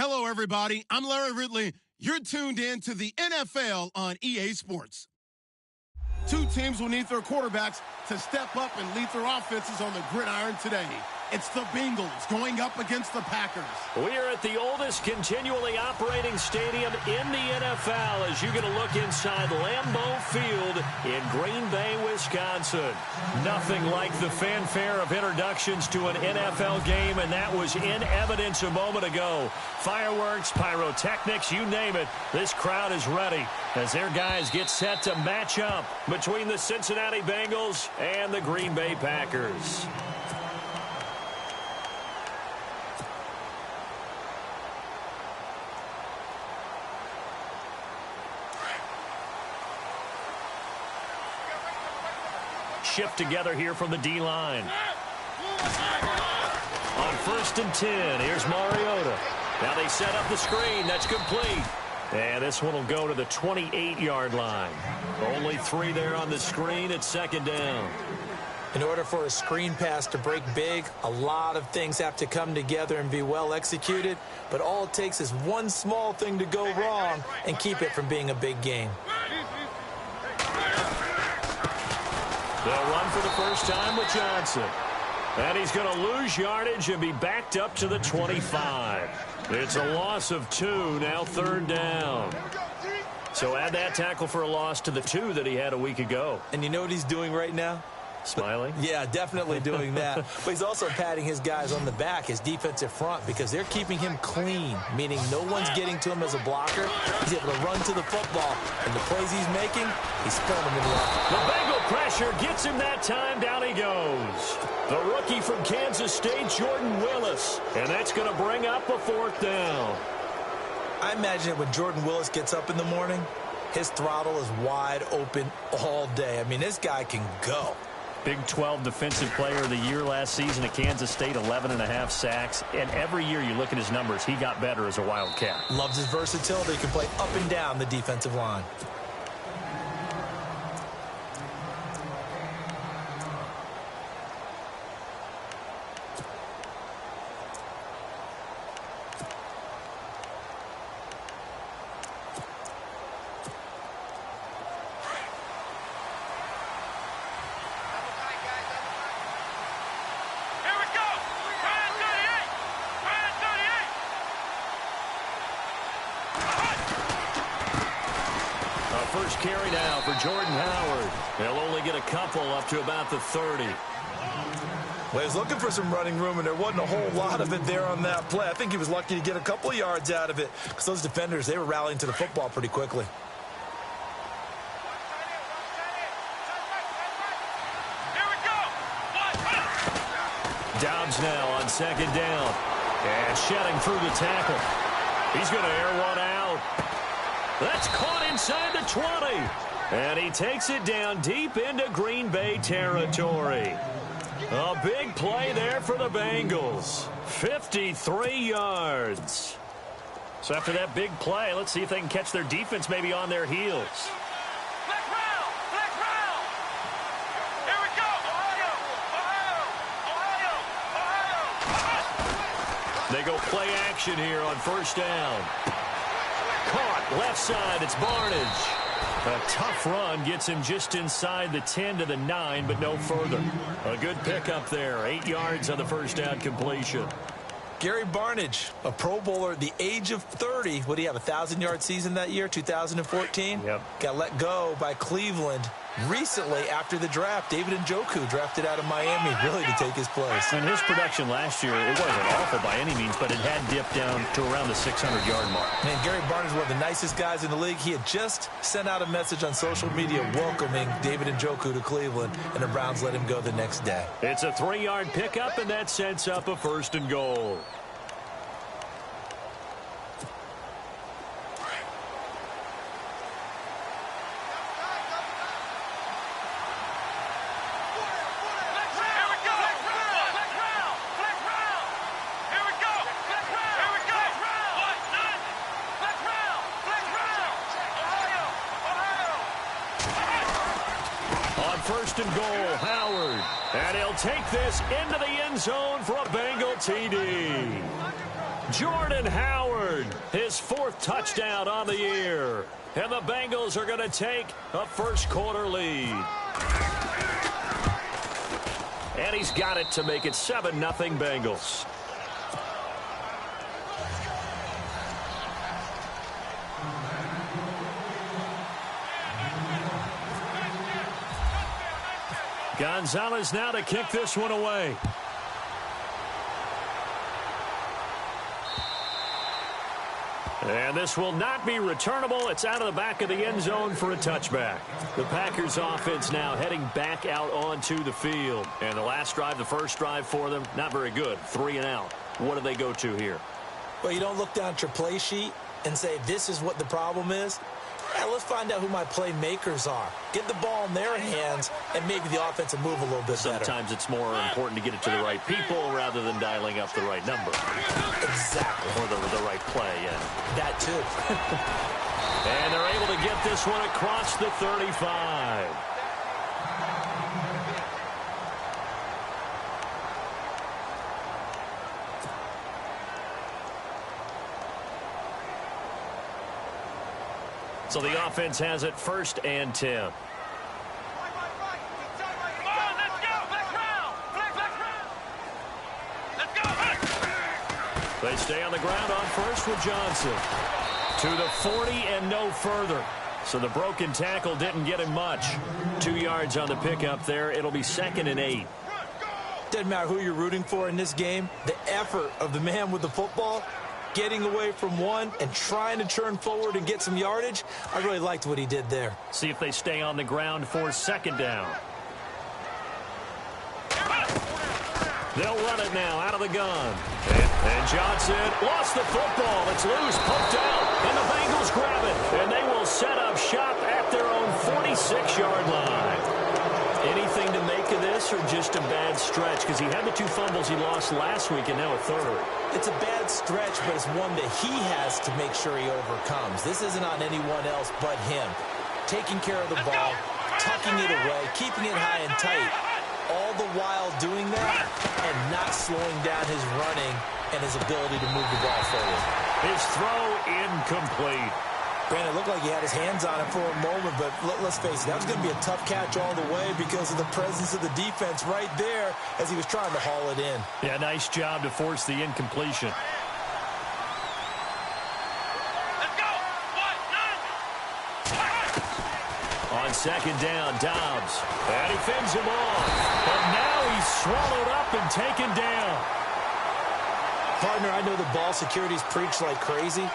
Hello, everybody. I'm Larry Ridley. You're tuned in to the NFL on EA Sports. Two teams will need their quarterbacks to step up and lead their offenses on the gridiron today. It's the Bengals going up against the Packers. We are at the oldest continually operating stadium in the NFL as you get a look inside Lambeau Field in Green Bay, Wisconsin. Nothing like the fanfare of introductions to an NFL game, and that was in evidence a moment ago. Fireworks, pyrotechnics, you name it. This crowd is ready as their guys get set to match up between the Cincinnati Bengals and the Green Bay Packers. Shift together here from the D-line. On 1st and 10, here's Mariota. Now they set up the screen. That's complete. And this one will go to the 28-yard line. Only 3 there on the screen. It's 2nd down. In order for a screen pass to break big, a lot of things have to come together and be well executed. But all it takes is one small thing to go wrong and keep it from being a big game. They'll run for the first time with Johnson. And he's going to lose yardage and be backed up to the 25. It's a loss of 2, now 3rd down. So add that tackle for a loss to the 2 that he had a week ago. And you know what he's doing right now? Smiling? Yeah, definitely doing that. But he's also patting his guys on the back, his defensive front, because they're keeping him clean, meaning no one's getting to him as a blocker. He's able to run to the football, and the plays he's making, he's throwing them in the air. The Bengal pressure gets him that time. Down he goes. The rookie from Kansas State, Jordan Willis. And that's going to bring up a 4th down. I imagine when Jordan Willis gets up in the morning, his throttle is wide open all day. I mean, this guy can go. Big 12 Defensive Player of the Year last season at Kansas State, 11.5 sacks. And every year you look at his numbers, he got better as a Wildcat. Loves his versatility. He can play up and down the defensive line. First carry now for Jordan Howard. They'll only get a couple up to about the 30. Well, he was looking for some running room, and there wasn't a whole lot of it there on that play. I think he was lucky to get a couple of yards out of it because those defenders, they were rallying to the football pretty quickly. Dobbs now on 2nd down. And shedding through the tackle. He's going to air one out. That's caught inside the 20. And he takes it down deep into Green Bay territory. A big play there for the Bengals. 53 yards. So after that big play, let's see if they can catch their defense maybe on their heels. They go play action here on 1st down. Caught left side. It's Barnage. A tough run gets him just inside the 10 to the 9, but no further. A good pickup there. 8 yards on the 1st down completion. Gary Barnage, a Pro Bowler at the age of 30. What do you have, a 1,000-yard season that year, 2014? Yep. Got let go by Cleveland recently after the draft. David Njoku drafted out of Miami really to take his place. And his production last year, it wasn't awful by any means, but it had dipped down to around the 600-yard mark. Man, Gary Barnage is one of the nicest guys in the league. He had just sent out a message on social media welcoming David Njoku to Cleveland, and the Browns let him go the next day. It's a 3-yard pickup, and that sets up a 1st and goal. First and goal, Howard. And he'll take this into the end zone for a Bengal TD. Jordan Howard, his 4th touchdown on the year. And the Bengals are going to take a first-quarter lead. And he's got it to make it 7-0 Bengals. Gonzalez now to kick this one away. And this will not be returnable. It's out of the back of the end zone for a touchback. The Packers offense now heading back out onto the field. And the last drive, the first drive for them, not very good. 3 and out. What do they go to here? Well, you don't look down at your play sheet and say, this is what the problem is. Yeah, let's find out who my playmakers are. Get the ball in their hands, and maybe the offense will move a little bit better. Sometimes it's more important to get it to the right people rather than dialing up the right number. Exactly. Or the right play, yeah. That too. And they're able to get this one across the 35. So the offense has it 1st and 10. They stay on the ground on first with Johnson. To the 40 and no further. So the broken tackle didn't get him much. 2 yards on the pickup there. It'll be 2nd and 8. Doesn't matter who you're rooting for in this game. The effort of the man with the football, getting away from one and trying to turn forward and get some yardage. I really liked what he did there. See if they stay on the ground for 2nd down. They'll run it now out of the gun. And Johnson lost the football. It's loose, poked out, and the Bengals grab it. And they will set up shop at their own 46-yard line. Anything to make of this or just a bad stretch? Because he had the 2 fumbles he lost last week and now a 3rd. It's a bad stretch, but it's one that he has to make sure he overcomes. This isn't on anyone else but him. Taking care of the ball, tucking it away, keeping it high and tight. All the while doing that and not slowing down his running and his ability to move the ball forward. His throw incomplete. Brandon, it looked like he had his hands on it for a moment, but let's face it, that was going to be a tough catch all the way because of the presence of the defense right there as he was trying to haul it in. Yeah, nice job to force the incompletion. Let's go! On 2nd down, Dobbs. And he fends him off. But now he's swallowed up and taken down. Partner, I know the ball security's preached like crazy,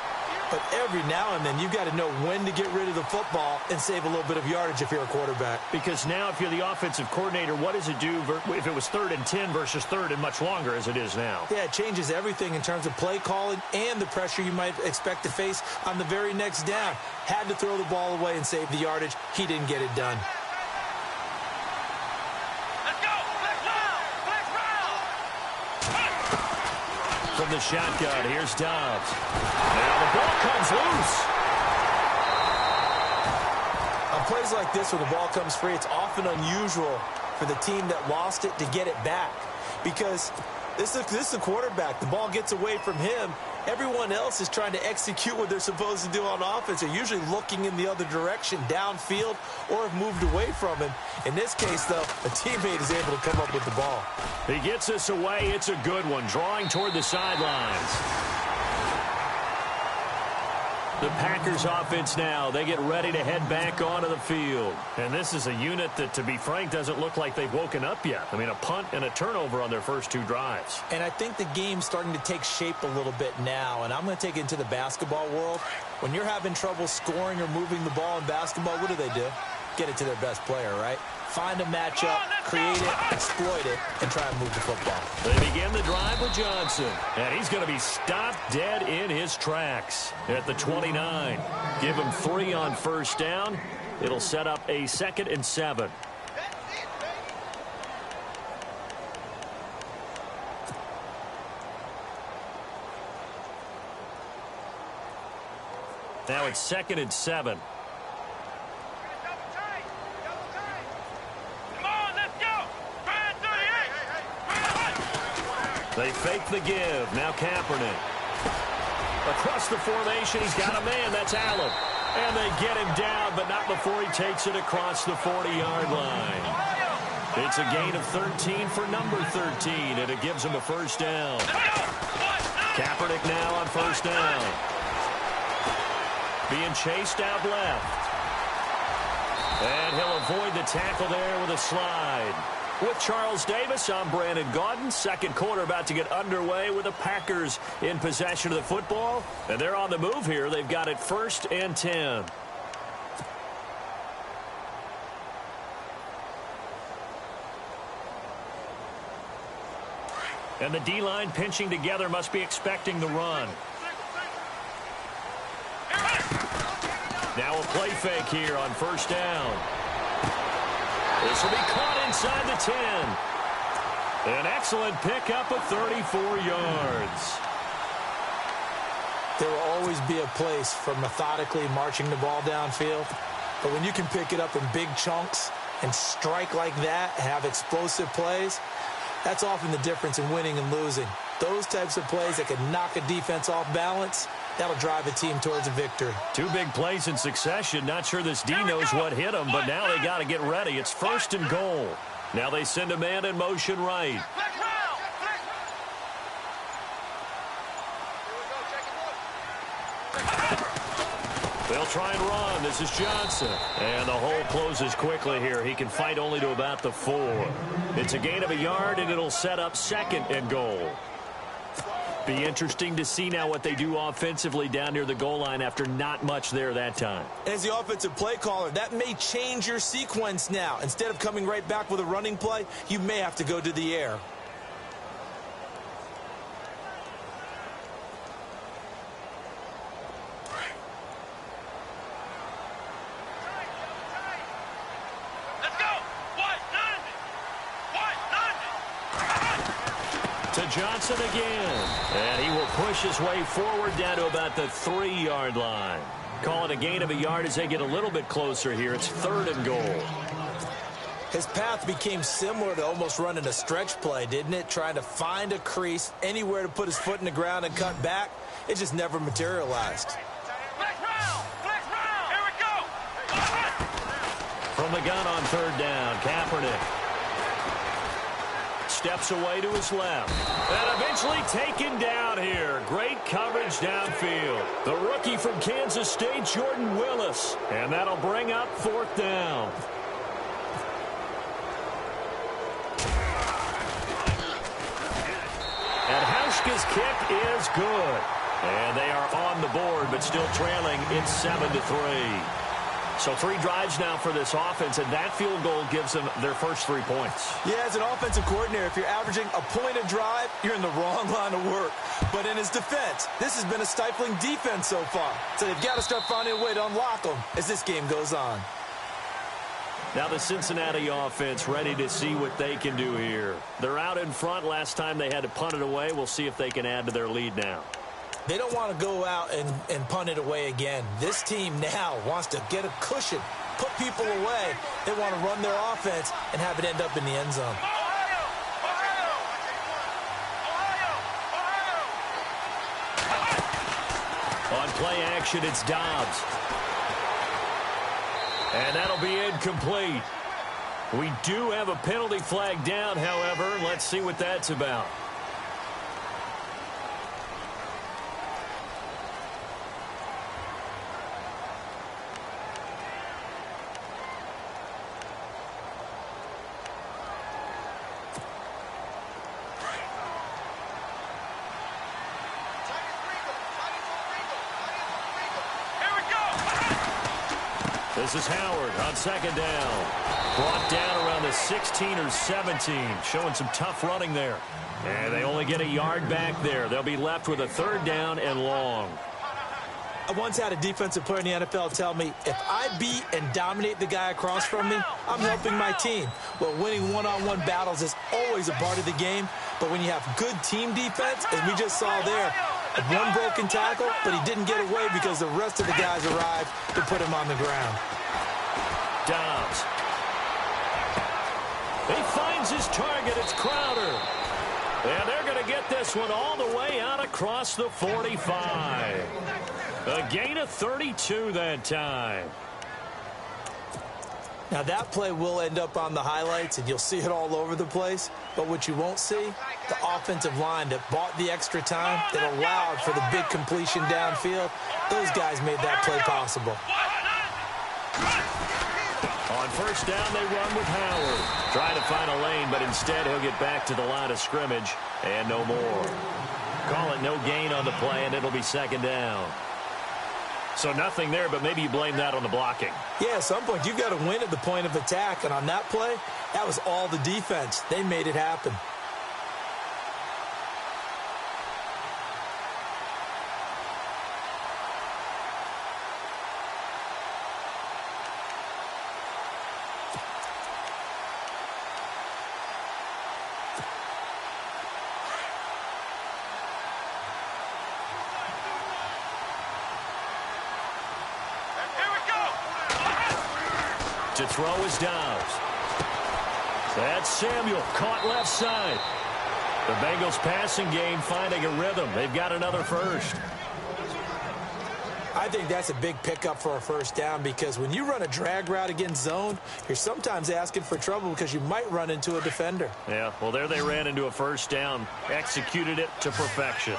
but every now and then you've got to know when to get rid of the football and save a little bit of yardage if you're a quarterback. Because now if you're the offensive coordinator, what does it do if it was 3rd and 10 versus 3rd and much longer as it is now? Yeah, it changes everything in terms of play calling and the pressure you might expect to face on the very next down. Had to throw the ball away and save the yardage. He didn't get it done. From the shotgun, here's Dobbs. Now the ball comes loose. On plays like this where the ball comes free, it's often unusual for the team that lost it to get it back. Because this is a quarterback. The ball gets away from him. Everyone else is trying to execute what they're supposed to do on offense. They're usually looking in the other direction, downfield, or have moved away from him. In this case, though, a teammate is able to come up with the ball. He gets this away. It's a good one, drawing toward the sidelines. The Packers offense now, they get ready to head back onto the field. And this is a unit that, to be frank, doesn't look like they've woken up yet. I mean, a punt and a turnover on their first 2 drives. And I think the game's starting to take shape a little bit now. And I'm going to take it into the basketball world. When you're having trouble scoring or moving the ball in basketball, what do? Get it to their best player, right? Find a matchup, create it, exploit it, and try and move the football. They begin the drive with Johnson. And he's going to be stopped dead in his tracks at the 29. Give him 3 on first down. It'll set up a 2nd and 7. Now it's 2nd and 7. They fake the give. Now Kaepernick. Across the formation, he's got a man. That's Allen. And they get him down, but not before he takes it across the 40-yard line. It's a gain of 13 for number 13, and it gives him a first down. Kaepernick now on first down. Being chased out left. And he'll avoid the tackle there with a slide. With Charles Davis, I'm Brandon Gaudin. Second quarter about to get underway with the Packers in possession of the football. And they're on the move here. They've got it 1st and 10. And the D-line pinching together, must be expecting the run. Now a play fake here on first down. This will be caught inside the 10. An excellent pickup of 34 yards. There will always be a place for methodically marching the ball downfield. But when you can pick it up in big chunks and strike like that, have explosive plays, that's often the difference in winning and losing. Those types of plays that can knock a defense off balance, that'll drive a team towards a victory. Two big plays in succession. Not sure this D knows what hit him, but now they got to get ready. It's 1st and goal. Now they send a man in motion right. They'll try and run. This is Johnson. And the hole closes quickly here. He can fight only to about the 4. It's a gain of a yard, and it'll set up 2nd and goal. Be interesting to see now what they do offensively down near the goal line after not much there that time. As the offensive play caller, that may change your sequence now. Instead of coming right back with a running play, you may have to go to the air. To Johnson again. And he will push his way forward down to about the 3-yard line. Call it a gain of a yard as they get a little bit closer here. It's 3rd and goal. His path became similar to almost running a stretch play, didn't it? Trying to find a crease, anywhere to put his foot in the ground and cut back. It just never materialized. Here we go. From the gun on 3rd down, Kaepernick steps away to his left. And eventually taken down here. Great coverage downfield. The rookie from Kansas State, Jordan Willis. And that'll bring up 4th down. And Hauschka's kick is good. And they are on the board, but still trailing. It's 7-3. So 3 drives now for this offense, and that field goal gives them their first 3 points. Yeah, as an offensive coordinator, if you're averaging a point a drive, you're in the wrong line of work. But in his defense, this has been a stifling defense so far. So they've got to start finding a way to unlock them as this game goes on. Now the Cincinnati offense ready to see what they can do here. They're out in front. Last time they had to punt it away. We'll see if they can add to their lead now. They don't want to go out and punt it away again. This team now wants to get a cushion, put people away. They want to run their offense and have it end up in the end zone. On play action, it's Dobbs. And that'll be incomplete. We do have a penalty flag down, however. Let's see what that's about. This is Howard on 2nd down. Brought down around the 16 or 17. Showing some tough running there. And they only get a yard back there. They'll be left with a 3rd down and long. I once had a defensive player in the NFL tell me, if I beat and dominate the guy across from me, I'm helping my team. Well, winning one-on-one battles is always a part of the game. But when you have good team defense, as we just saw there, one broken tackle, but he didn't get away because the rest of the guys arrived to put him on the ground. Dobbs. He finds his target. It's Crowder. And they're going to get this this one all the way out across the 45. A gain of 32 that time. Now, that play will end up on the highlights, and you'll see it all over the place. But what you won't see, the offensive line that bought the extra time, that allowed for the big completion downfield, those guys made that play possible. On first down, they run with Howard. Trying to find a lane, but instead he'll get back to the line of scrimmage and no more. Call it no gain on the play, and it'll be second down. So nothing there, but maybe you blame that on the blocking. Yeah, at some point you've got to win at the point of attack, and on that play, that was all the defense. They made it happen. To throw is Dobbs. That's Samuel, caught left side. The Bengals passing game finding a rhythm. They've got another first. I think that's a big pickup for a first down, because when you run a drag route against zone, you're sometimes asking for trouble because you might run into a defender. Yeah, well, there they ran into a first down, executed it to perfection.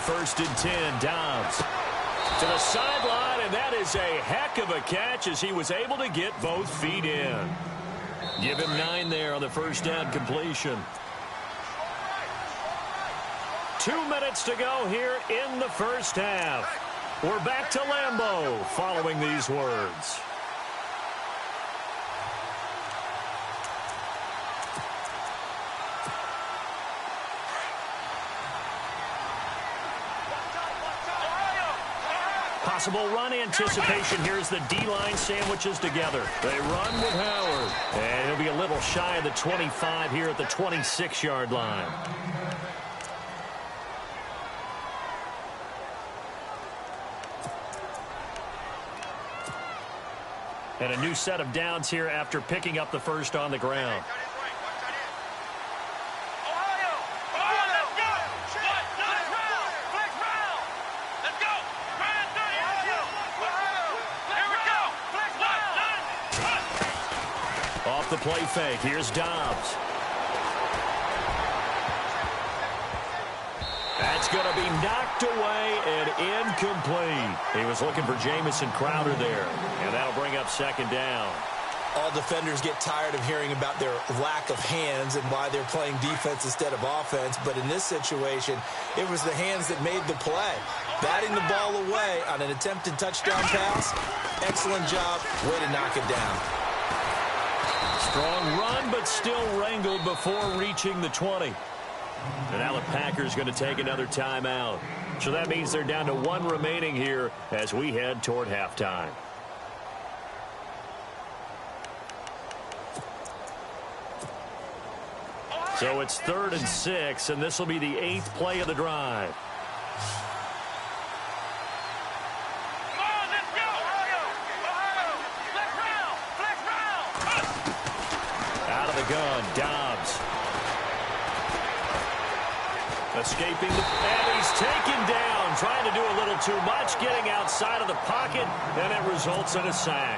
First and 10, Dobbs to the sideline, and that is a heck of a catch as he was able to get both feet in. Give him 9 there on the first down completion. 2 minutes to go here in the first half. We're back to Lambeau following these words. Possible run anticipation. Here's the D-line sandwiches together. They run with Howard. And he'll be a little shy of the 25 here at the 26-yard line. And a new set of downs here after picking up the first on the ground. The play fake. Here's Dobbs. That's going to be knocked away and incomplete. He was looking for Jamison Crowder there, and that'll bring up second down. All defenders get tired of hearing about their lack of hands and why they're playing defense instead of offense, but in this situation, it was the hands that made the play. Batting the ball away on an attempted touchdown pass, excellent job, way to knock it down. Strong run, but still wrangled before reaching the 20. And now the Packers going to take another timeout. So that means they're down to 1 remaining here as we head toward halftime. So it's 3rd and 6, and this will be the 8th play of the drive. Gun, Dobbs. Escaping, and he's taken down, trying to do a little too much, getting outside of the pocket, and it results in a sack.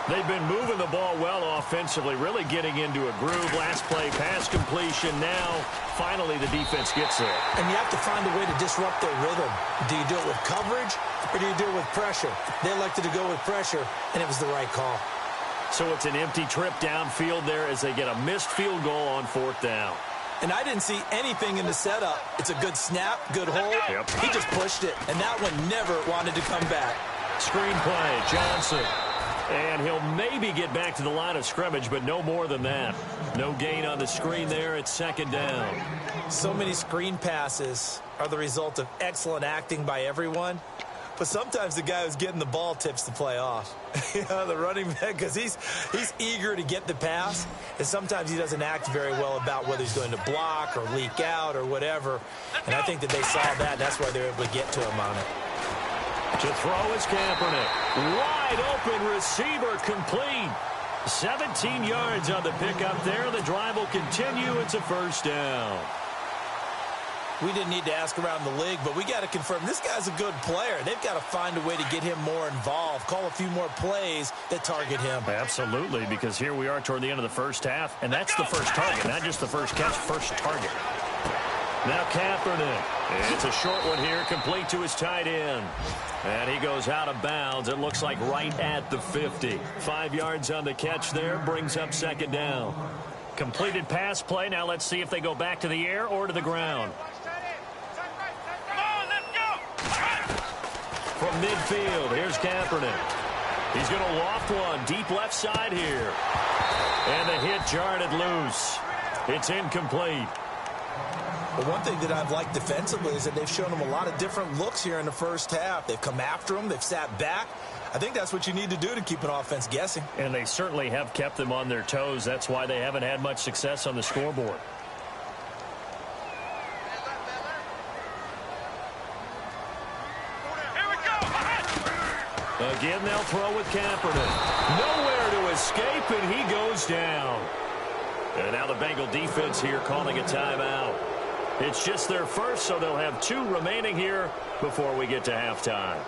They've been moving the ball well offensively, really getting into a groove. Last play, pass completion. Now, finally, the defense gets there. And you have to find a way to disrupt their rhythm. Do you do it with coverage, or do you do it with pressure? They elected to go with pressure, and it was the right call. So it's an empty trip downfield there as they get a missed field goal on 4th down. And I didn't see anything in the setup. It's a good snap, good hold. Yep. He just pushed it, and that one never wanted to come back. Screen play, Johnson. And he'll maybe get back to the line of scrimmage, but no more than that. No gain on the screen there. It's second down. So many screen passes are the result of excellent acting by everyone. but sometimes the guy who's getting the ball tips the play off. The running back, because he's eager to get the pass, and sometimes he doesn't act very well about whether he's going to block or leak out or whatever. And I think that they saw that, and that's why they were able to get to him on it. To throw is Kaepernick. Wide open receiver, complete. 17 yards on the pickup there. The drive will continue. It's a first down. We didn't need to ask around the league, but we got to confirm this guy's a good player. They've got to find a way to get him more involved, call a few more plays that target him. Absolutely, because here we are toward the end of the first half, and that's the first target, not just the first catch, first target. Now Kaepernick. It's a short one here, complete to his tight end. And he goes out of bounds. It looks like right at the 50. 5 yards on the catch there, brings up second down. Completed pass play. Now let's see if they go back to the air or to the ground. From midfield, here's Kaepernick. He's going to loft one deep left side here. And the hit jarred it loose. It's incomplete. But one thing that I've liked defensively is that they've shown him a lot of different looks here in the first half. They've come after him. They've sat back. I think that's what you need to do to keep an offense guessing. And they certainly have kept them on their toes. That's why they haven't had much success on the scoreboard. Again, they'll throw with Kaepernick. Nowhere to escape, and he goes down. And now the Bengal defense here calling a timeout. It's just their first, so they'll have 2 remaining here before we get to halftime.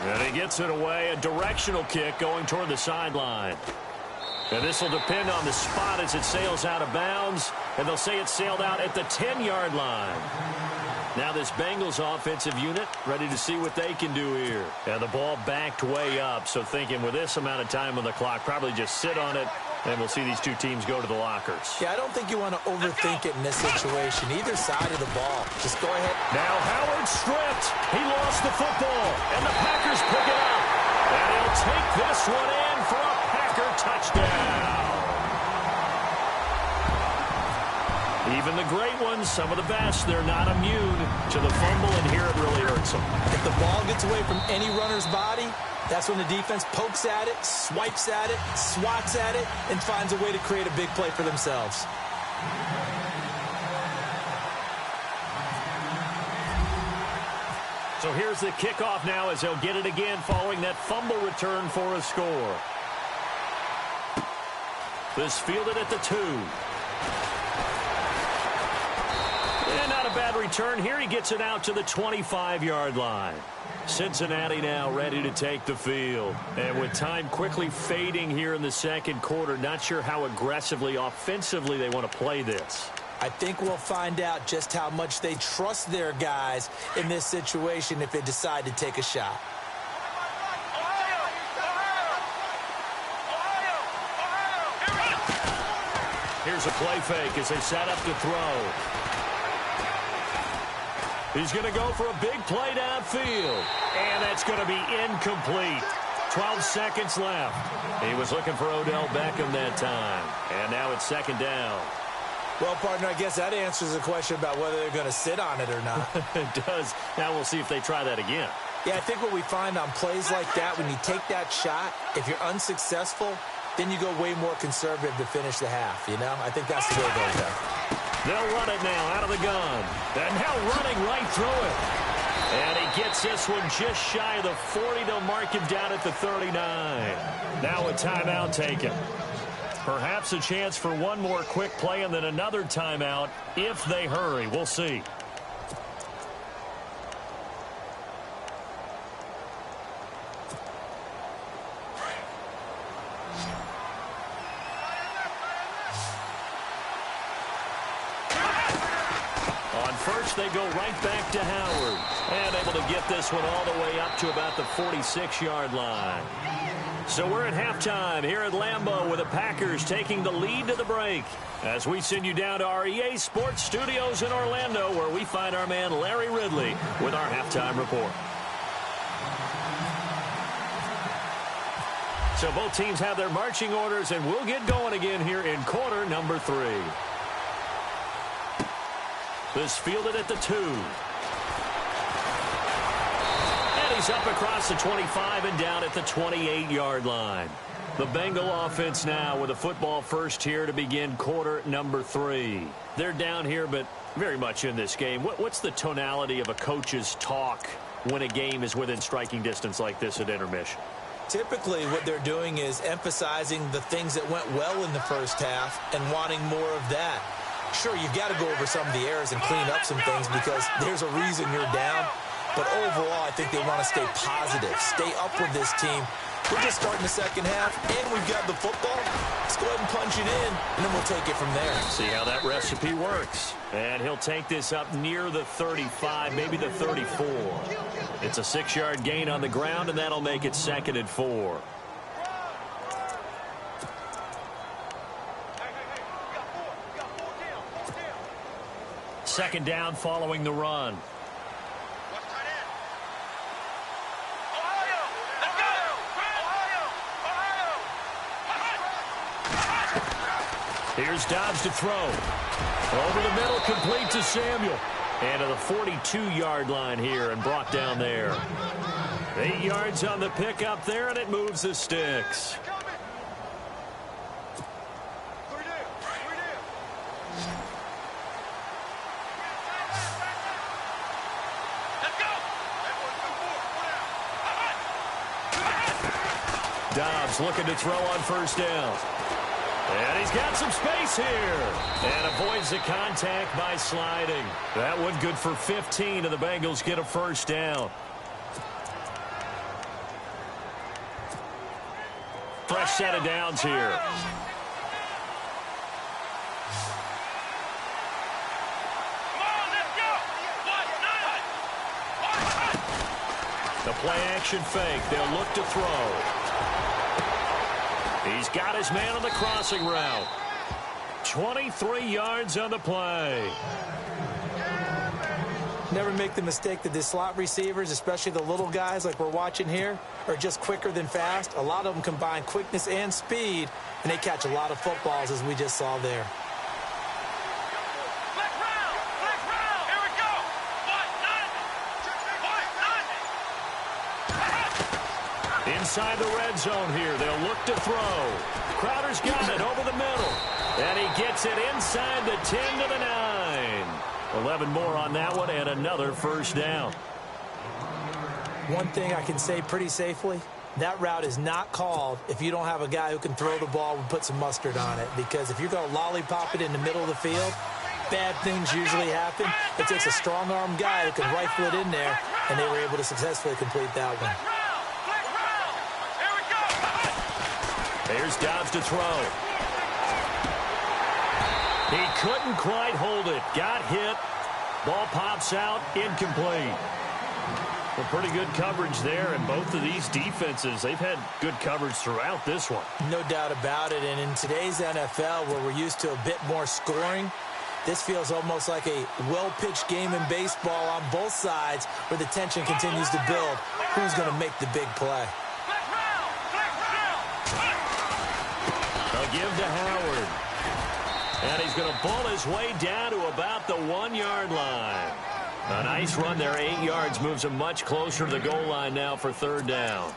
And he gets it away, a directional kick going toward the sideline. And this will depend on the spot as it sails out of bounds. And they'll say it sailed out at the 10-yard line. Now this Bengals offensive unit ready to see what they can do here. And the ball backed way up. So thinking with this amount of time on the clock, probably just sit on it. And we'll see these 2 teams go to the lockers. Yeah, I don't think you want to overthink it in this situation. Either side of the ball. Just go ahead. Now Howard stripped. He lost the football. And the Packers pick it up. And he'll take this one in for a Packer touchdown. Even the great ones, some of the best, they're not immune to the fumble, and here it really hurts them. If the ball gets away from any runner's body, that's when the defense pokes at it, swipes at it, swats at it, and finds a way to create a big play for themselves. So here's the kickoff now as they'll get it again following that fumble return for a score. This fielded at the 2. And not a bad return here. He gets it out to the 25-yard line. Cincinnati now ready to take the field. And with time quickly fading here in the second quarter, not sure how aggressively, offensively they want to play this. I think we'll find out just how much they trust their guys in this situation if they decide to take a shot. Here's a play fake as they set up to throw. He's going to go for a big play downfield. And that's going to be incomplete. 12 seconds left. He was looking for Odell Beckham that time. And now it's second down. Well, partner, I guess that answers the question about whether they're going to sit on it or not. It does. Now we'll see if they try that again. Yeah, I think what we find on plays like that, when you take that shot, if you're unsuccessful, then you go way more conservative to finish the half, you know? I think that's the way it goes down. They'll run it now out of the gun. And now running right through it. And he gets this one just shy of the 40. They'll mark him down at the 39. Now a timeout taken. Perhaps a chance for one more quick play and then another timeout if they hurry. We'll see. First, they go right back to Howard. And able to get this one all the way up to about the 46-yard line. So we're at halftime here at Lambeau with the Packers taking the lead to the break. As we send you down to our EA Sports Studios in Orlando, where we find our man Larry Ridley with our halftime report. So both teams have their marching orders, and we'll get going again here in quarter number 3. This fielded at the 2. And he's up across the 25 and down at the 28-yard line. The Bengal offense now with a football first here to begin quarter number 3. They're down here, but very much in this game. What's the tonality of a coach's talk when a game is within striking distance like this at intermission? Typically, what they're doing is emphasizing the things that went well in the first half and wanting more of that. Sure, you've got to go over some of the errors and clean up some things because there's a reason you're down. But overall, I think they want to stay positive, stay up with this team. We're just starting the second half, and we've got the football. Let's go ahead and punch it in, and then we'll take it from there. See how that recipe works. And he'll take this up near the 35, maybe the 34. It's a 6-yard gain on the ground, and that'll make it 2nd and 4. Second down following the run. Here's Dobbs to throw. Over the middle, complete to Samuel. And to the 42-yard line here and brought down there. 8 yards on the pickup there, and it moves the sticks. Dobbs looking to throw on first down. And he's got some space here. And avoids the contact by sliding. That one good for 15, and the Bengals get a first down. Fresh set of downs here. The play action fake. They'll look to throw. He's got his man on the crossing route. 23 yards on the play. Never make the mistake that the slot receivers, especially the little guys like we're watching here, are just quicker than fast. A lot of them combine quickness and speed, and they catch a lot of footballs, as we just saw there. Inside the red zone here. They'll look to throw. Crowder's got it over the middle. And he gets it inside the 10 to the 9. 11 more on that one and another first down. One thing I can say pretty safely, that route is not called if you don't have a guy who can throw the ball and put some mustard on it. Because if you're going to lollipop it in the middle of the field, bad things usually happen. It takes a strong-arm guy who can rifle it in there, and they were able to successfully complete that one. Here's Dobbs to throw. He couldn't quite hold it. Got hit. Ball pops out. Incomplete. Well, pretty good coverage there, and both of these defenses, they've had good coverage throughout this one. No doubt about it, and in today's NFL, where we're used to a bit more scoring, this feels almost like a well-pitched game in baseball on both sides where the tension continues to build. Who's going to make the big play? They'll give to Howard. And he's going to pull his way down to about the 1-yard line. A nice run there, 8 yards, moves him much closer to the goal line now for third down.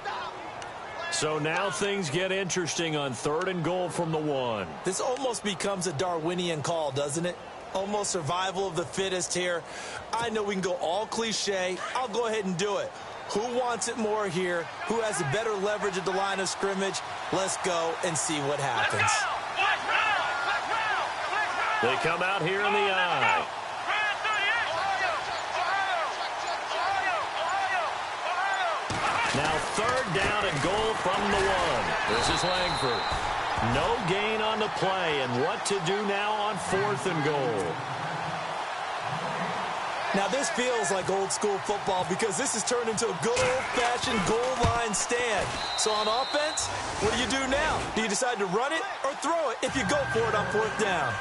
So now things get interesting on 3rd and goal from the 1. This almost becomes a Darwinian call, doesn't it? Almost survival of the fittest here. I know we can go all cliche. I'll go ahead and do it. Who wants it more here? Who has a better leverage at the line of scrimmage? Let's go and see what happens. They come out here in the eye. Now 3rd down and goal from the 1. This is Langford. No gain on the play, and what to do now on 4th and goal. Now this feels like old school football because this has turned into a good old-fashioned goal line stand. So on offense, what do you do now? Do you decide to run it or throw it if you go for it on 4th down?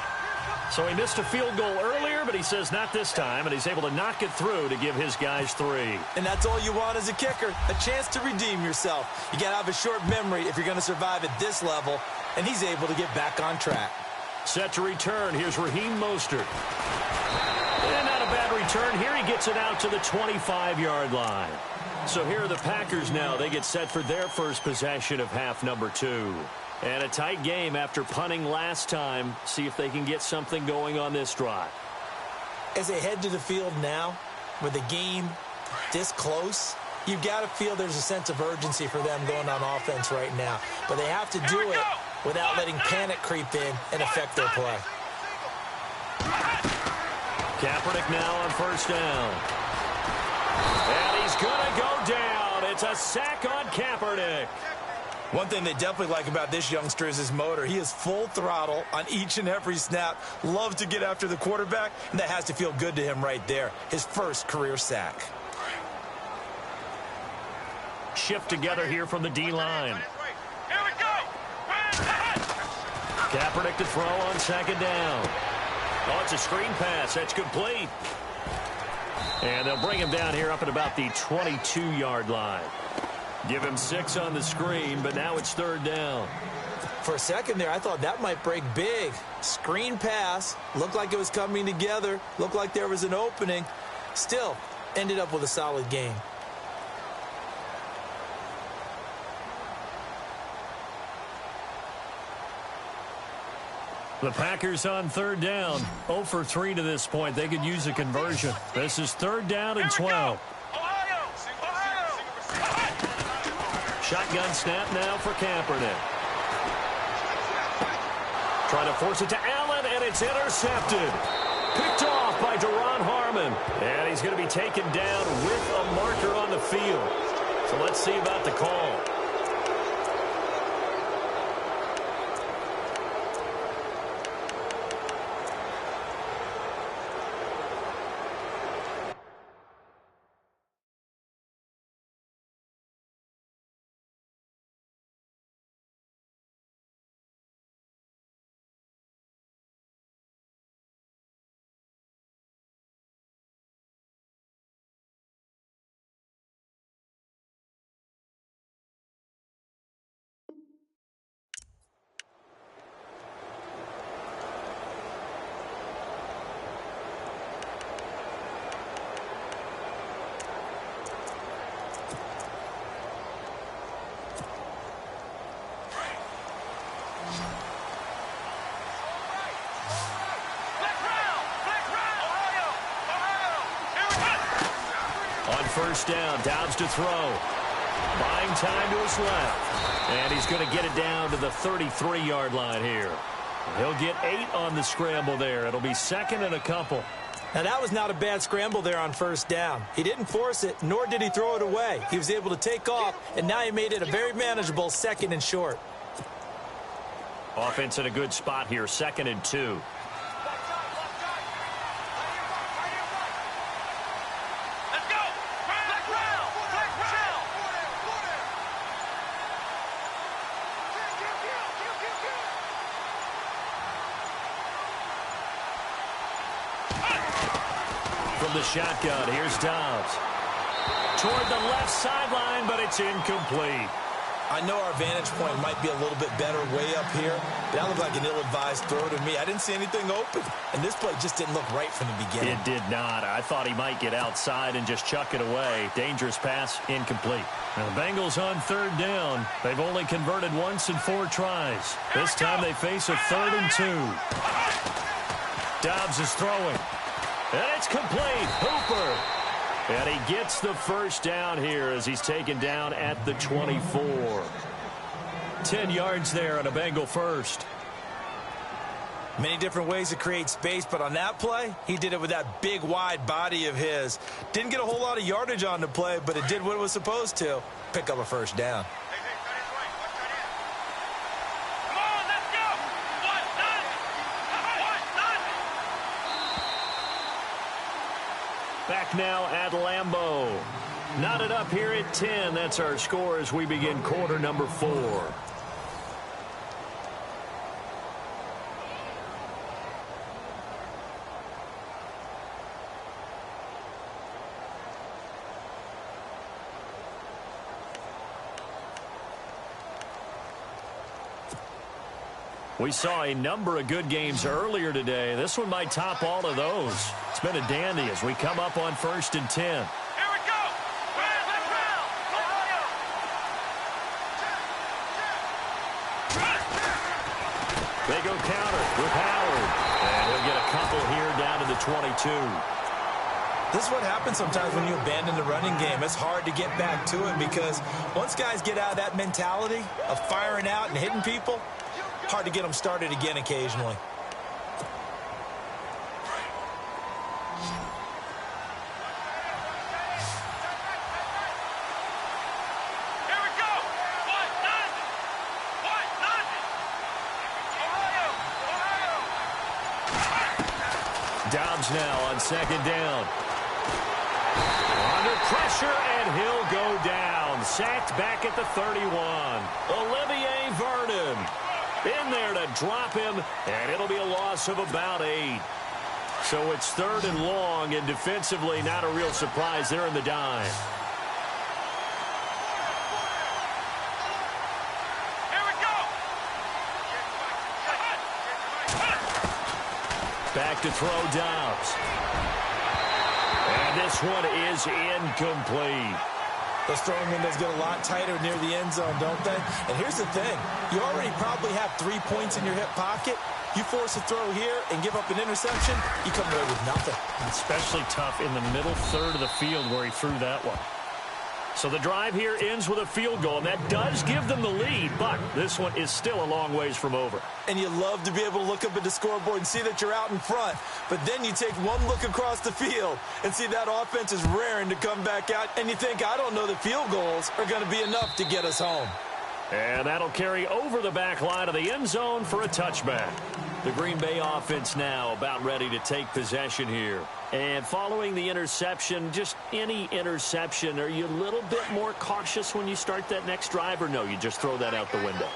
So he missed a field goal earlier, but he says not this time, and he's able to knock it through to give his guys 3. And that's all you want as a kicker, a chance to redeem yourself. You got to have a short memory if you're going to survive at this level, and he's able to get back on track. Set to return. Here's Raheem Mostert. And return. Here he gets it out to the 25-yard line. So here are the Packers now. They get set for their first possession of half number 2. And a tight game after punting last time. See if they can get something going on this drive. As they head to the field now, with the game this close, you've got to feel there's a sense of urgency for them going on offense right now. But they have to do it without letting panic creep in and affect their play. Kaepernick now on first down. And he's going to go down. It's a sack on Kaepernick. One thing they definitely like about this youngster is his motor. He is full throttle on each and every snap. Loves to get after the quarterback, and that has to feel good to him right there. His first career sack. Shift together here from the D-line. Here we go. Kaepernick to throw on second down. Oh, it's a screen pass. That's complete. And they'll bring him down here up at about the 22-yard line. Give him 6 on the screen, but now it's third down. For a second there, I thought that might break big. Screen pass. Looked like it was coming together. Looked like there was an opening. Still, ended up with a solid game. The Packers on third down. 0 for 3 to this point. They could use a conversion. This is third down and 12. Shotgun snap now for Kaepernick. Trying to force it to Allen, and it's intercepted. Picked off by Duron Harmon. And he's going to be taken down with a marker on the field. So let's see about the call. First down, Dobbs to throw. Buying time to his left. And he's going to get it down to the 33-yard line here. He'll get 8 on the scramble there. It'll be second and a couple. Now, that was not a bad scramble there on first down. He didn't force it, nor did he throw it away. He was able to take off, and now he made it a very manageable second and short. Offense in a good spot here, second and 2. The shotgun. Here's Dobbs. Toward the left sideline, but it's incomplete. I know our vantage point might be a little bit better way up here, but that looked like an ill-advised throw to me. I didn't see anything open, and this play just didn't look right from the beginning. It did not. I thought he might get outside and just chuck it away. Dangerous pass, incomplete. Now the Bengals on third down. They've only converted once in 4 tries. This time they face a 3rd and 2. Dobbs is throwing. And it's complete. Hooper. And he gets the first down here as he's taken down at the 24. 10 yards there on a Bengal first. Many different ways to create space, but on that play, he did it with that big, wide body of his. Didn't get a whole lot of yardage on the play, but it did what it was supposed to. Pick up a first down. Back now at Lambeau. Knotted up here at 10. That's our score as we begin quarter number 4. We saw a number of good games earlier today. This one might top all of those. It's been a dandy as we come up on 1st and 10. Here we go. They go counter with Howard. And he'll get a couple here down to the 22. This is what happens sometimes when you abandon the running game. It's hard to get back to it because once guys get out of that mentality of firing out and hitting people, hard to get them started again occasionally. Here we go. Dobbs now on 2nd down. Under pressure, and he'll go down. Sacked back at the 31. Olivier Vernon in there to drop him, and it'll be a loss of about 8. So it's 3rd and long, and defensively not a real surprise there in the dime. Here we go. Back to throw Dobbs. And this one is incomplete. Those throwing windows get a lot tighter near the end zone, don't they? And here's the thing. You already probably have 3 points in your hip pocket. You force a throw here and give up an interception, you come away with nothing. Especially tough in the middle third of the field where he threw that one. So the drive here ends with a field goal, and that does give them the lead, but this one is still a long ways from over. And you love to be able to look up at the scoreboard and see that you're out in front, but then you take one look across the field and see that offense is raring to come back out, and you think, I don't know that field goals are going to be enough to get us home. And that'll carry over the back line of the end zone for a touchback. The Green Bay offense now about ready to take possession here. And following the interception, just any interception, are you a little bit more cautious when you start that next drive, or no, you just throw that out the window?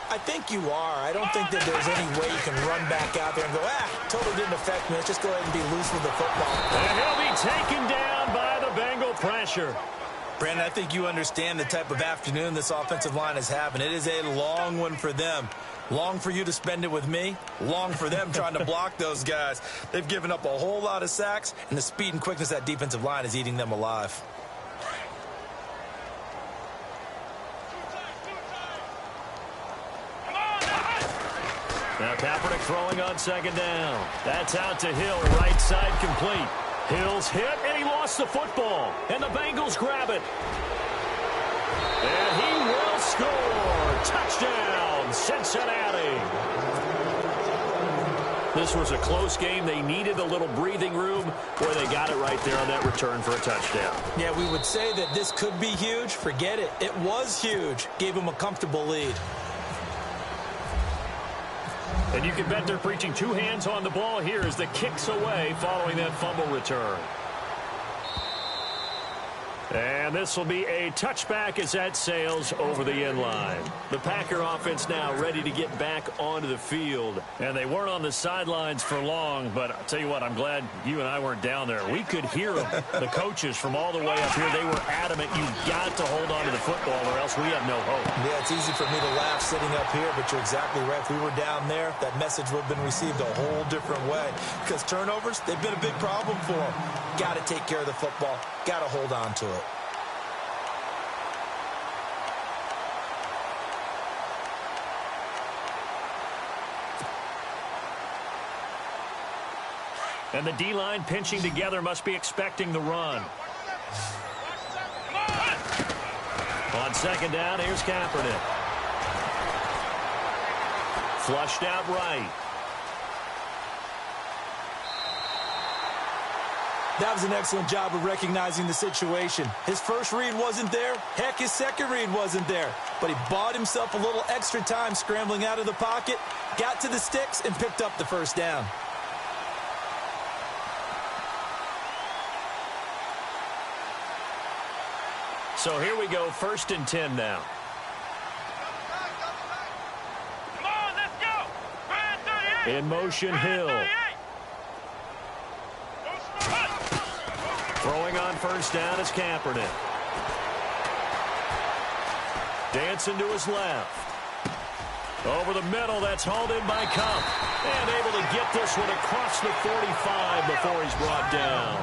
I think you are. I don't think that there's any way you can run back out there and go, totally didn't affect me. Let's just go ahead and be loose with the football. And he'll be taken down by the Bengal pressure. Brandon, I think you understand the type of afternoon this offensive line is having. It is a long one for them. Long for you to spend it with me. Long for them trying to block those guys. They've given up a whole lot of sacks, and the speed and quickness of that defensive line is eating them alive. Now Kaepernick throwing on 2nd down. That's out to Hill, right side complete. Hill's hit, and he lost the football. And the Bengals grab it. And he will score. Touchdown, Cincinnati. This was a close game. They needed a little breathing room where they got it right there on that return for a touchdown. Yeah, we would say that this could be huge. Forget it. It was huge. Gave them a comfortable lead. And you can bet they're preaching 2 hands on the ball here as the kick's away following that fumble return. And this will be a touchback as that sails over the end line. The Packer offense now ready to get back onto the field. And they weren't on the sidelines for long, but I'll tell you what, I'm glad you and I weren't down there. We could hear them. The coaches from all the way up here, they were adamant, you've got to hold on to the football or else we have no hope. Yeah, it's easy for me to laugh sitting up here, but you're exactly right. If we were down there, that message would have been received a whole different way. Because turnovers, they've been a big problem for them. Got to take care of the football. Got to hold on to it. And the D-line pinching together must be expecting the run. On 2nd down, here's Kaepernick. Flushed out right. That was an excellent job of recognizing the situation. His first read wasn't there. Heck, his second read wasn't there. But he bought himself a little extra time scrambling out of the pocket, got to the sticks, and picked up the first down. So here we go, 1st and 10 now. Come on, let's go. In motion, Hill. Throwing on 1st down is Kaepernick. Dancing to his left. Over the middle, that's hauled in by Cup. And able to get this one across the 45 before he's brought down.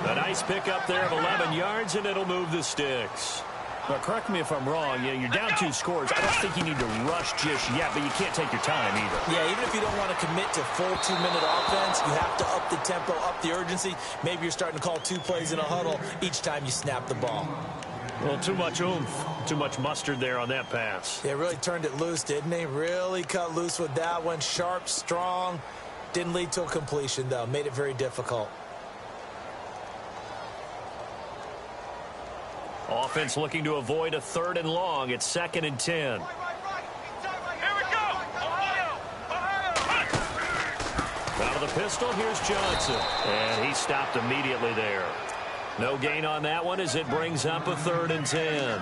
A nice pickup there of 11 yards, and it'll move the sticks. Well, correct me if I'm wrong. You're down 2 scores. I don't think you need to rush just yet, but you can't take your time either. Yeah, even if you don't want to commit to full 2-minute offense, you have to up the tempo, up the urgency. Maybe you're starting to call 2 plays in a huddle each time you snap the ball. Well, too much oomph, too much mustard there on that pass. They really turned it loose, didn't they? Really cut loose with that one. Sharp, strong. Didn't lead to a completion, though. Made it very difficult. Offense looking to avoid a 3rd and long. It's 2nd and 10. Here we go! Out of the pistol, here's Johnson. And he stopped immediately there. No gain on that one as it brings up a 3rd and 10.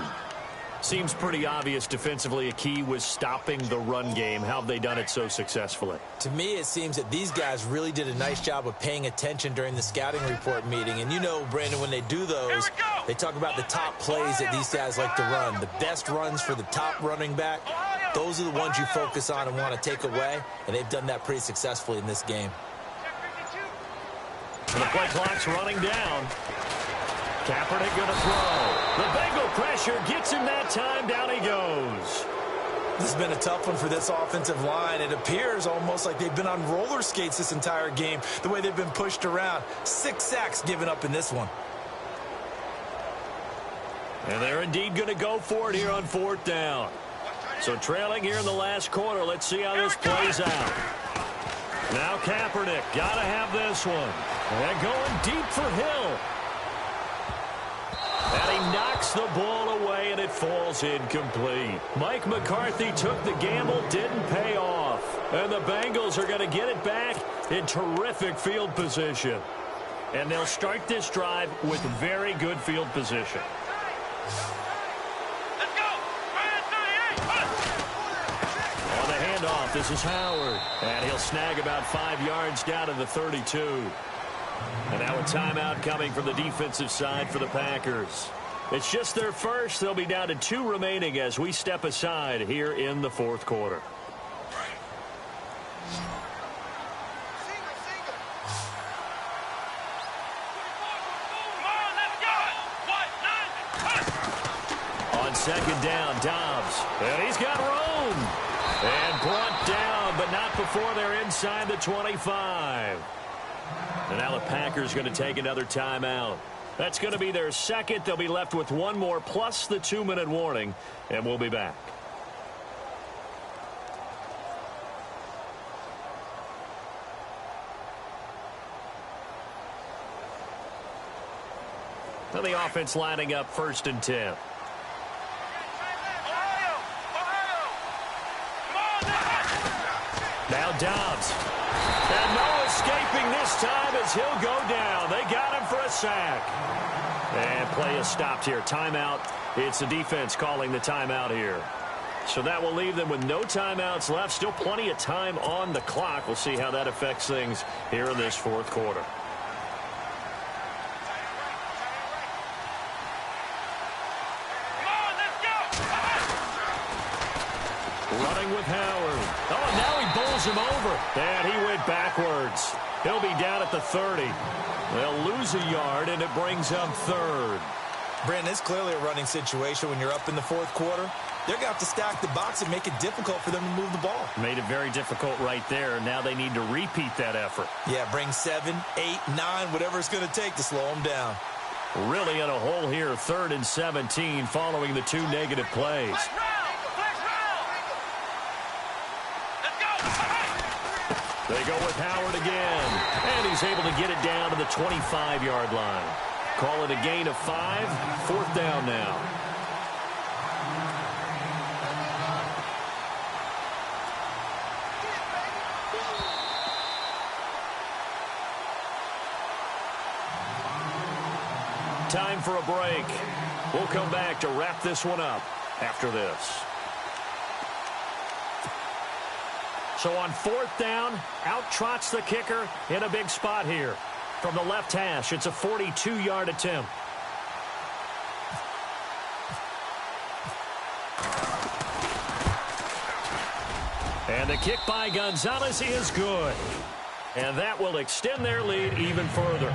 Seems pretty obvious defensively a key was stopping the run game. How have they done it so successfully? To me, it seems that these guys really did a nice job of paying attention during the scouting report meeting. And you know, Brandon, when they do those, they talk about the top plays that these guys like to run. The best runs for the top running back, those are the ones you focus on and want to take away. And they've done that pretty successfully in this game. And the play clock's running down. Kaepernick going to throw. The Bengal pressure gets him that time. Down he goes. This has been a tough one for this offensive line. It appears almost like they've been on roller skates this entire game, the way they've been pushed around. 6 sacks given up in this one. And they're indeed going to go for it here on 4th down. So trailing here in the last quarter. Let's see how this plays out. Now Kaepernick got to have this one. And going deep for Hill. And he knocks the ball away, and it falls incomplete. Mike McCarthy took the gamble, didn't pay off. And the Bengals are going to get it back in terrific field position. And they'll start this drive with very good field position. Let's go! On the handoff, this is Howard. And he'll snag about 5 yards down to the 32. And now a timeout coming from the defensive side for the Packers. It's just their first. They'll be down to 2 remaining as we step aside here in the 4th quarter. On 2nd down, Dobbs. And he's got room. And brought down, but not before they're inside the 25. And now the Packers going to take another timeout. That's going to be their second. They'll be left with 1 more plus the 2-minute warning, and we'll be back. Now the offense lining up 1st and 10. Now Dobbs. And no escaping this time as he'll go down. They got him for a sack. And play is stopped here. Timeout. It's the defense calling the timeout here. So that will leave them with no timeouts left. Still plenty of time on the clock. We'll see how that affects things here in this 4th quarter. Running with Howard. Oh, now he bowls him over. And he went backwards. He'll be down at the 30. They'll lose a yard, and it brings up 3rd. Brandon, it's clearly a running situation when you're up in the 4th quarter. They're going to have to stack the box and make it difficult for them to move the ball. Made it very difficult right there. Now they need to repeat that effort. Yeah, bring 7, 8, 9, whatever it's going to take to slow them down. Really in a hole here, 3rd and 17 following the 2 negative plays. They go with Howard again. And he's able to get it down to the 25-yard line. Call it a gain of 5. 4th down now. Time for a break. We'll come back to wrap this one up after this. So on 4th down, out trots the kicker in a big spot here. From the left hash, it's a 42-yard attempt. And the kick by Gonzalez is good. And that will extend their lead even further.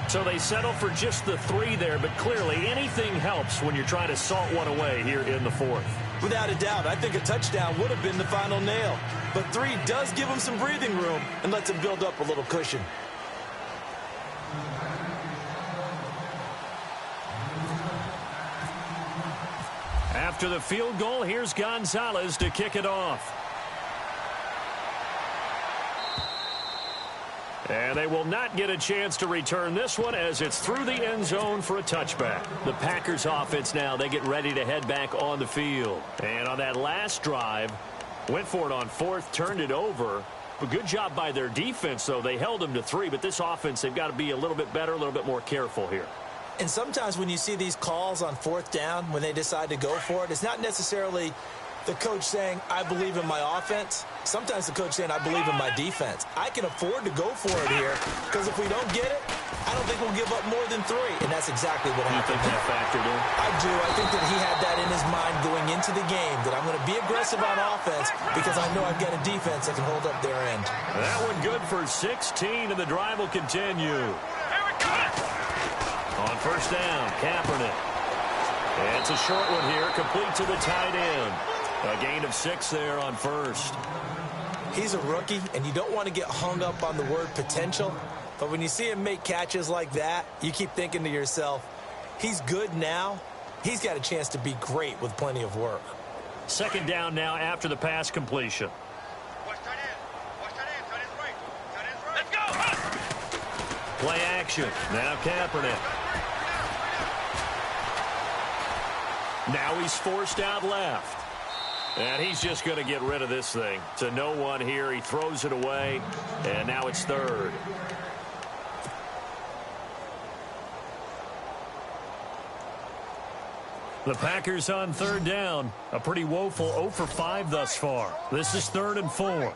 So they settle for just the 3 there, but clearly anything helps when you're trying to salt one away here in the 4th. Without a doubt, I think a touchdown would have been the final nail. But 3 does give them some breathing room and lets them build up a little cushion. After the field goal, here's Gonzalez to kick it off. And they will not get a chance to return this one as it's through the end zone for a touchback. The Packers offense now, they get ready to head back on the field. And on that last drive, went for it on 4th, turned it over. A good job by their defense, though. They held them to 3, but this offense, they've got to be a little bit better, a little bit more careful here. And sometimes when you see these calls on 4th down, when they decide to go for it, it's not necessarily the coach saying, I believe in my offense. Sometimes the coach saying, I believe in my defense. I can afford to go for it here because if we don't get it, I don't think we'll give up more than 3. And that's exactly what happened. You think that factored in? I do. I think that he had that in his mind going into the game, that I'm going to be aggressive on offense because I know I've got a defense that can hold up their end. That one good for 16, and the drive will continue. On 1st down, Kaepernick. And it's a short one here, complete to the tight end. A gain of 6 there on 1st. He's a rookie, and you don't want to get hung up on the word potential. But when you see him make catches like that, you keep thinking to yourself, he's good now. He's got a chance to be great with plenty of work. 2nd down now after the pass completion. Let's go! Play action. Now Kaepernick. Now he's forced out left. And he's just going to get rid of this thing. To no one here. He throws it away. And now it's 3rd. The Packers on 3rd down. A pretty woeful 0 for 5 thus far. This is 3rd and 4.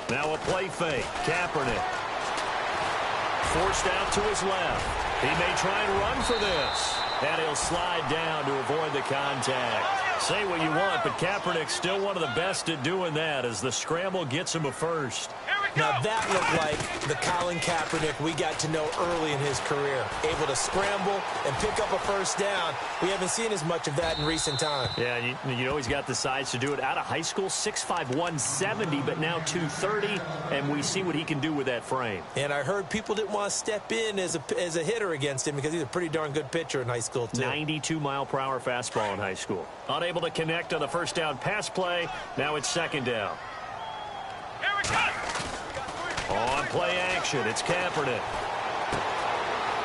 Now a play fake. Kaepernick. Forced out to his left. He may try and run for this. And he'll slide down to avoid the contact. Say what you want, but Kaepernick's still one of the best at doing that as the scramble gets him a 1st. Now that looked like the Colin Kaepernick we got to know early in his career. Able to scramble and pick up a 1st down. We haven't seen as much of that in recent time. Yeah, you know he's got the size to do it. Out of high school, 6'5", 170, but now 230, and we see what he can do with that frame. And I heard people didn't want to step in as a hitter against him because he's a pretty darn good pitcher in high school, too. 92-mile-per-hour fastball in high school. Unable to connect on the 1st down pass play. Now it's 2nd down. On play action, it's Kaepernick.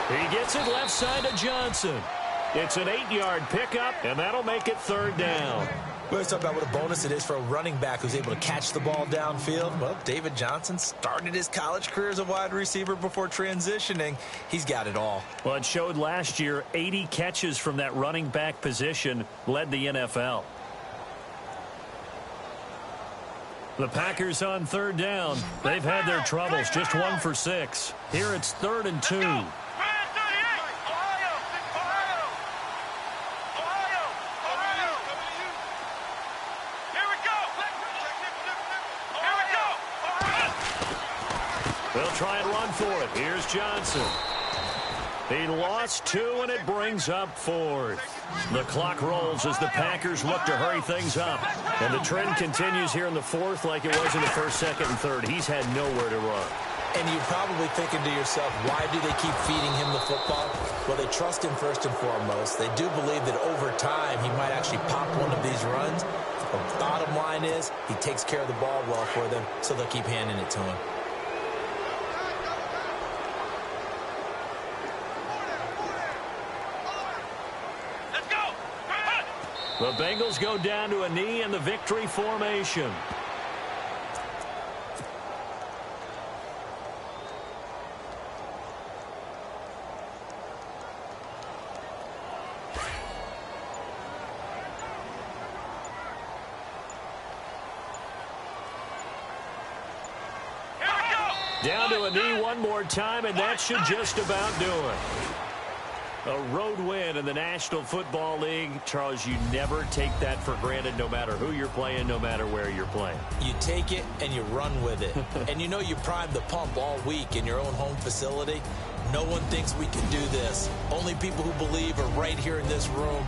He gets it left side to Johnson. It's an 8-yard pickup, and that'll make it 3rd down. We always talk about what a bonus it is for a running back who's able to catch the ball downfield. Well, David Johnson started his college career as a wide receiver before transitioning. He's got it all. Well, it showed last year 80 catches from that running back position led the NFL. The Packers on 3rd down. They've had their troubles, just 1 for 6. Here it's 3rd and 2. They'll try and run for it. Here's Johnson. He lost 2, and it brings up 4th. The clock rolls as the Packers look to hurry things up. And the trend continues here in the 4th like it was in the 1st, 2nd, and 3rd. He's had nowhere to run. And you're probably thinking to yourself, why do they keep feeding him the football? Well, they trust him first and foremost. They do believe that over time he might actually pop one of these runs. The bottom line is he takes care of the ball well for them, so they'll keep handing it to him. The Bengals go down to a knee in the victory formation. Down to a knee one more time, and that should just about do it. A road win in the National Football League. Charles, you never take that for granted no matter who you're playing, no matter where you're playing. You take it and you run with it. And you know you primed the pump all week in your own home facility. No one thinks we can do this. Only people who believe are right here in this room.